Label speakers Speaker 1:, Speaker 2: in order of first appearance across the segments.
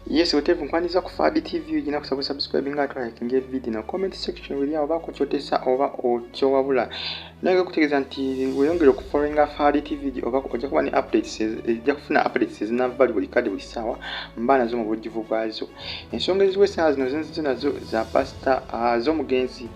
Speaker 1: Yes, whatever nkwaniza ku Fadi TV ujina kusaba subscribe nga like video na comment section wili awo bako kyotesa oba okyo wabula. Nange kutegeeza nti weyongere ku following Fadi TV oba ojja kuba ne updates ejja kufuna updates zinavali buli kadi buli sawa mbana zo mu bujjuvu bwazo. Ensonga eziwesa zino nazo za pastor z'omugenzi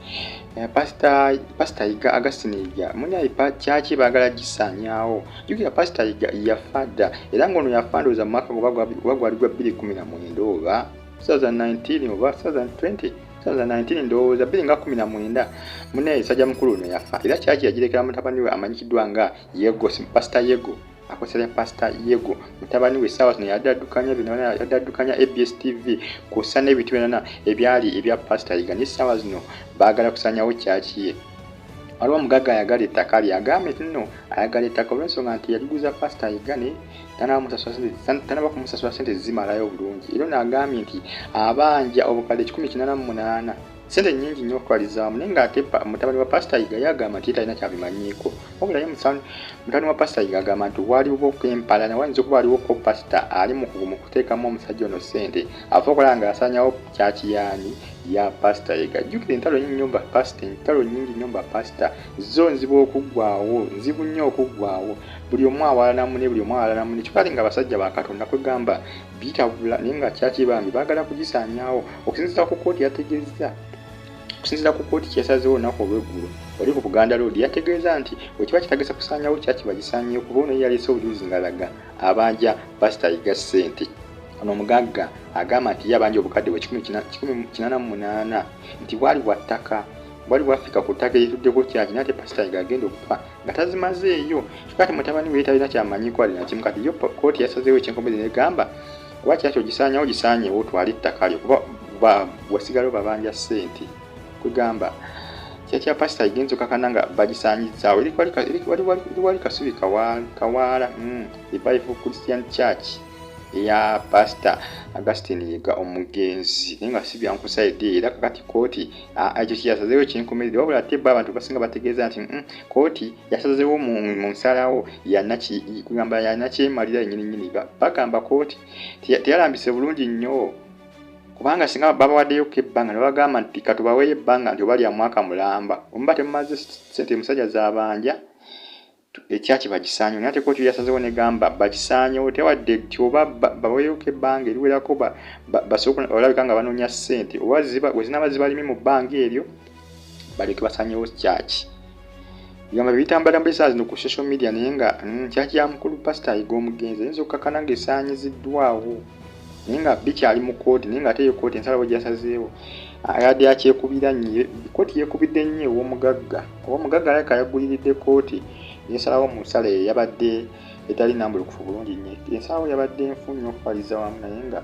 Speaker 1: pastor Iga Augustine Iga munya ipa kyaki bagala gisanyaawo. Jukira pastor Iga yafada era ngono yafandoza mu mwaka gwali gwa 2019 oba 2019 oba 2019 ndowooza 2019 mune sajja mukulu ono yafa era kyaki yagirekera mutabani we amanyikiddwa nga Yego pastor Yego akosera pastor Yego mutabani we sawa ne yadaddukanya bino yadaddukanya ABS TV kusana ebitu byonna ebyali ebya pastor Iga ne sawa zino baagala kusanyawo kyaki ye. Aliwo mugaga ayagala ettaka lyagambye nno ayagala ettaka olw'ensonga nti yaliguza pastor Iga ne tanaba kumusasula sente zimalayo bulungi. Era n'agambye nti abanja obukadde 188 sente nnyingi nnyo okutwalizaamu naye ng'ate mutabani wa pastor Iga yagamba nti talina kyabimanyiiko. Wabula ye mutabani wa pastor Iga agamba nti waliwo kwempalana wayinza okuba waliwo ko pastor ali mu kuteekamu omusajja ono sente afa okola nga asanyawo kyakiyaani ya pastor Iga. Jjukira entalo nyingi nnyumba pastor zo nzibu okuggwaawo nzibu nnyo okuggwaawo buli omu awalana munne kyokali nga abasajja ba Katonda kwegamba bitabula naye nga kyaki bambi baagala kugisaanyaawo okusinziira ku kooti yategeeza okusinziira ku kooti kyesazeewo olunaku olw'eggulo oli ku Buganda Road yategeeza nti wekiba kitagesa kusaanyaawo kyaki bagisaanyeewo kuba ono yaleese obujulizi ng'alaga abanja pastor Iga ssente. Ono omugagga agamba nti yabanja obukadde bwe 188 nti bwali bwa ttaka bwali bwafika ku ttaka erituddeko kyaki nate pastor Iga agenda okufa nga tazimazeeyo kati mutabani we talina kyamanyiko alina kimu kati yo kooti yasazeewo ekyenkomerero negamba kuba kyaki ogisaanyawo gisaanyeewo otwale ettaka lyo kuba wasigala babanja ssente kugamba kyakya pastor Iga enzo kakana nga bagisaanyizaawo wali kasubi kawaala Revival Christian Church ya pastor Augustine Iga omugenzi nenga sibya nkusaidde era kakati kooti ekyo kyasazeewo kinkomerero wabula ate abantu basinga bategeeza nti kooti yasazeewo mu nsalawo kugamba yanakyemalira ennyini bagamba kooti teyalambise bulungi nnyo kubanga singa babawaddeyo ebbanga ne bagamba nti katubaweeyo ebbanga nti obalya mwaka mulamba omuba temumaze ssente musajja zabanja ekyaki bagisaanyewo naye ate kooti yasazeewo negamba bagisaanyewo tewadde nti oba baweeyo ebbanga eriwerako basooka olabika nga banoonya ssente oba we zinaba zibalimi mu bbanga eryo baleke basaanyewo kyaki. Bigamba bitambala mbesa zino ku social media naye nga kyaki ya mukulu pastor Iga omugenzi ayinza okukakkana ng'esaanyiziddwawo naye nga bikyali mu kooti naye nga ate yo kooti ensalawo gyasazeewo ayadde akyekubira nnyo kooti yeekubidde nnyo ow'omugagga alabika yaguliridde kooti yensalawo mu nsala eyo yabadde etali nambulukufu bulungi nnyo ensalawo yabadde nfu nnyo okufaliza wamu naye nga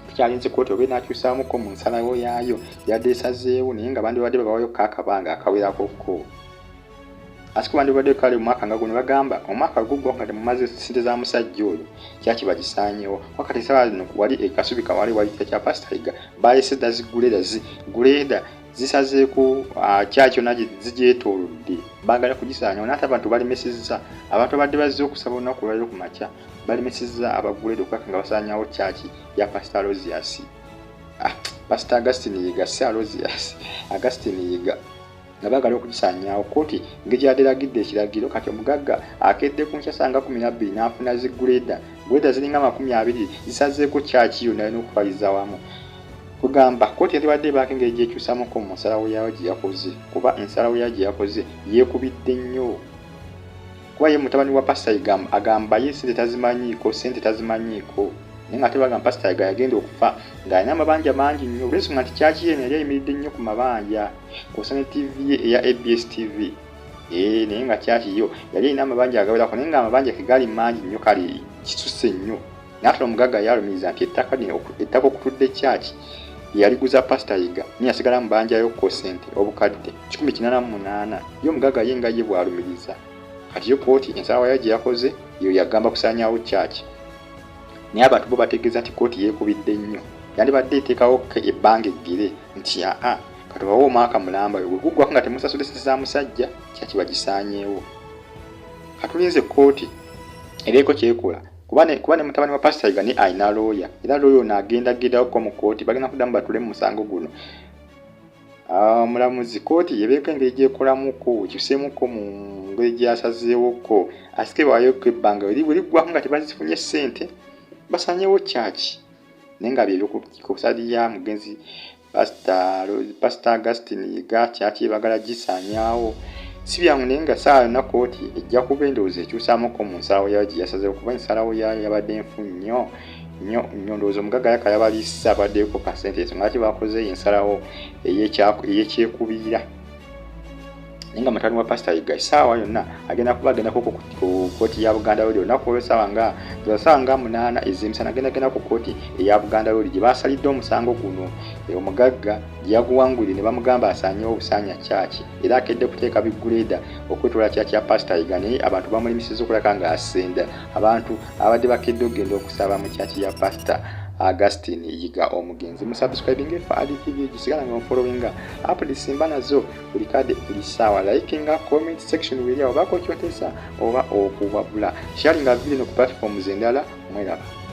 Speaker 1: tukyalinze kooti oba enakyusaamuko mu nsalawo yaayo yadde esazeewo naye nga bandi badde babawayo kakabanga akawerakoko asikuba ndi badde kale mwaka nga guno bagamba omwaka gugwo nga temumaze ssente za musajja oyo kyaki bagisaanyewo wakati sawa zino wali ekasubi kawali wali kya pastor Iga bayese guleda zisazeeko kyakyo naje zigyetoolodde baagala kugisaanyawo naate abantu balimesizza abantu badde bazze okusaba olunaku lwaliro ku makya balimesizza abaguleda okukaka nga basaanyawo kyaki ya pastor Aloysius pastor Augustine Iga Aloysius Augustine Iga nga baagala okugisaanyaawo kooti ng'egyaderagidde ekiragiro kati omugagga akedde ku nkyasanga 12 n'afuna ziguleda ziringa 20 zisazeeko kyaki yonna n'okufaliza wamu kugamba kooti yatibadde baake ng'egyekyusamuko mu nsalawo yayo gye yakoze kuba ensalawo yayo gye yakoze yeekubidde nnyo kuba ye mutabani wa pastor Iga agamba ye sente tazimanyiiko naye nga tebagamba pastor Iga yagenda okufa ng'alina amabanja mangi nnyo olw'ensonga nti kyaki yeno yali ayimiridde nnyo ku mabanja kusana TV ye eya ABS TV naye nga kyaki yo yali alina amabanja agawerako naye nga amabanja kegali mangi nnyo kale kisusse nnyo naate omugagga yalumiriza nti ettaka okutudde kyaki yaliguza pastor Iga niye yasigala mu banja yokko ssente obukadde 188 yo omugagga ye nga ye bwalumiriza kati yo kooti ensalawo yayo gye yakoze yo yagamba kusaanyaawo kyaki naye abantu bo bategeeza nti kooti yeekubidde nnyo yandibadde eteekawo ebbanga eggere nti katubawo omwaka mulamba we guggwako nga temusasula ssente za musajja kyaki bagisaanyeewo katulinze kooti ereeko kyekola kuba ne mutabani wa Pastor Yiga ne ayina lawyer era lawyer n'agenda gedako mu kooti bagenda kuddamu batule mu musango guno. Mulamuzi kooti yebeeko engeri gyekolamuko kiseemuko mu ngeri gyasazeewoko asike bwayoko ebbanga liggwamu nga tebazifunye ssente basanyewo kyaki naye nga byebyo ku sadi ya mugenzi Pastor Augustine Yiga kyaki bagala gisaanyaawo si byangu naye nga saa yonna kooti ejja kuba endowooza ekyusaamuko mu nsalawo yayo gye yasazeewo kuba ensalawo yayo yabadde nfu nnyo ndowooza omugaga yaka yabaliisa abaddeko ka sente nga ate bakoze ensalawo ey'ekyekubiira naye nga mutabani wa Pastor Yiga essaawa yonna agenda ku kooti ya Buganda Road olunaku olw'essaawa nga 8 ez'emisana agenda ku kooti eya Buganda Road gye baasalidde omusango guno omugagga gye yaguwangulire ne bamugamba asaanyewo obusaanya kyaki era akedde kuteeka bigguleeda okwetoola kyaki ya Pastor Yiga naye abantu bamulimisizza okulaka nga asenda abantu abadde bakedde okugenda okusaba mu kyaki ya Pastor Augustine Yiga omugenzi. Musubscribing FAD TV gisigala nga followinga updates simba nazo buli kade buli ssaawa, likinga comment section wili awo bako kyotesa oba okubabula sharinga video no ku platforms endala mwelaba.